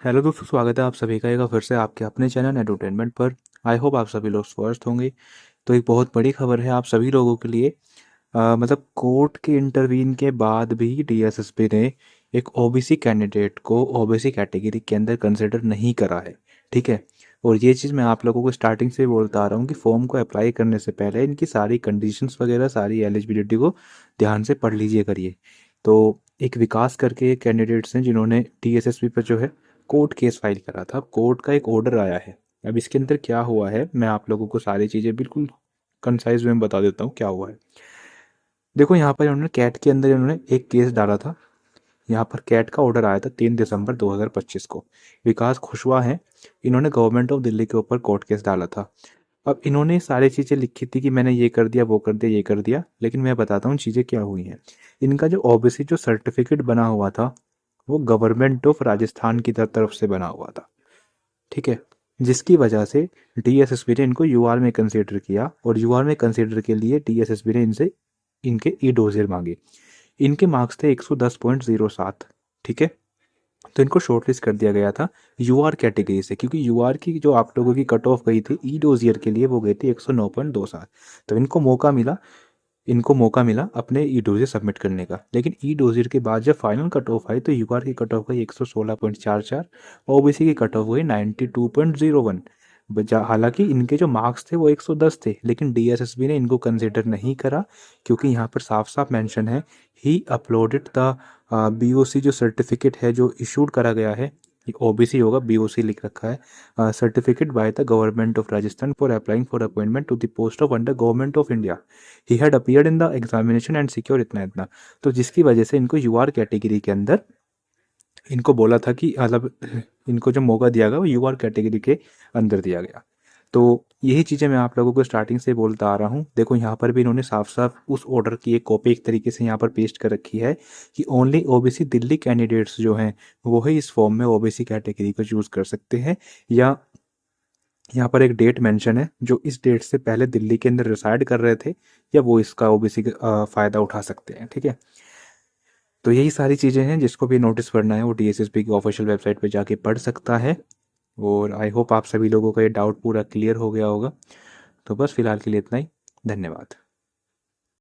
Hello दोस्तों, स्वागत है आप सभी का एक बार फिर से आपके अपने चैनल एंटरटेनमेंट पर। आई होप आप सभी लोग स्वस्थ होंगे। तो एक बहुत बड़ी खबर है आप सभी लोगों के लिए। मतलब कोर्ट के इंटरवीन के बाद भी डीएसएसपी ने एक ओबीसी कैंडिडेट को ओबीसी कैटेगरी के अंदर कंसिडर नहीं करा है। ठीक है। और ये चीज़ मैं आप लोगों को स्टार्टिंग से ही बोलता आ रहा हूँ कि फॉर्म को अप्लाई करने से पहले इनकी सारी कंडीशंस वगैरह सारी एलिजिबिलिटी को ध्यान से पढ़ लीजिए करिए। तो एक विकास करके कैंडिडेट्स हैं जिन्होंने डीएसएसपी पर जो है कोर्ट केस फाइल करा था। कोर्ट का एक ऑर्डर आया है। अब इसके अंदर क्या हुआ है मैं आप लोगों को सारी चीज़ें बिल्कुल कंसाइज वे में बता देता हूँ क्या हुआ है। देखो यहाँ पर इन्होंने कैट के अंदर इन्होंने एक केस डाला था। यहाँ पर कैट का ऑर्डर आया था 3 दिसंबर 2025 को। विकास खुशवा हैं, इन्होंने गवर्नमेंट ऑफ दिल्ली के ऊपर कोर्ट केस डाला था। अब इन्होंने सारी चीज़ें लिखी थी कि मैंने ये कर दिया वो कर दिया ये कर दिया, लेकिन मैं बताता हूँ चीज़ें क्या हुई हैं। इनका जो ओबीसी जो सर्टिफिकेट बना हुआ था वो गवर्नमेंट ऑफ राजस्थान की तरफ से बना हुआ था। ठीक है। जिसकी वजह से डीएसएसपी ने इनको यूआर में कंसीडर किया और यूआर में कंसीडर के लिए डीएसएसपी ने इनसे इनके ई डोजियर मांगे। इनके मार्क्स थे 110.07। ठीक है। तो इनको शॉर्टलिस्ट कर दिया गया था यूआर कैटेगरी से, क्योंकि यूआर की जो आप लोगों की कट ऑफ गई थी ई डोजियर के लिए वो गई थी 109.27। तो इनको मौका मिला अपने ई डोजियर सबमिट करने का। लेकिन ई डोजियर के बाद जब फाइनल कट ऑफ आई तो यूआर की कट ऑफ गई 116.44 और ओबीसी की कट ऑफ गई 92.01। हालांकि इनके जो मार्क्स थे वो 110 थे, लेकिन डीएसएसबी ने इनको कंसिडर नहीं करा क्योंकि यहाँ पर साफ साफ मेंशन है ही अपलोडेड द बीओसी जो सर्टिफिकेट है जो इशूड करा गया है। ओबीसी होगा, बीओसी लिख रखा है, certificate by the government of Rajasthan for applying for appointment to the post of under government of India. He had appeared in the examination and secure इतना इतना। तो जिसकी वजह से इनको यूआर कैटेगरी के अंदर इनको बोला था कि मतलब इनको जो मौका दिया गया वो यूआर कैटेगरी के अंदर दिया गया। तो यही चीज़ें मैं आप लोगों को स्टार्टिंग से बोलता आ रहा हूँ। देखो यहाँ पर भी इन्होंने साफ साफ उस ऑर्डर की एक कॉपी एक तरीके से यहाँ पर पेस्ट कर रखी है कि ओनली ओबीसी दिल्ली कैंडिडेट्स जो हैं वो ही इस फॉर्म में ओबीसी कैटेगरी को चूज़ कर सकते हैं। या यहाँ पर एक डेट मेंशन है जो इस डेट से पहले दिल्ली के अंदर रिसाइड कर रहे थे या वो इसका ओबीसी का फ़ायदा उठा सकते हैं। ठीक है। तो यही सारी चीज़ें हैं, जिसको भी नोटिस पढ़ना है वो डीएसएसपी की ऑफिशियल वेबसाइट पे जाके पढ़ सकता है। और आई होप आप सभी लोगों का ये डाउट पूरा क्लियर हो गया होगा। तो बस फिलहाल के लिए इतना ही। धन्यवाद।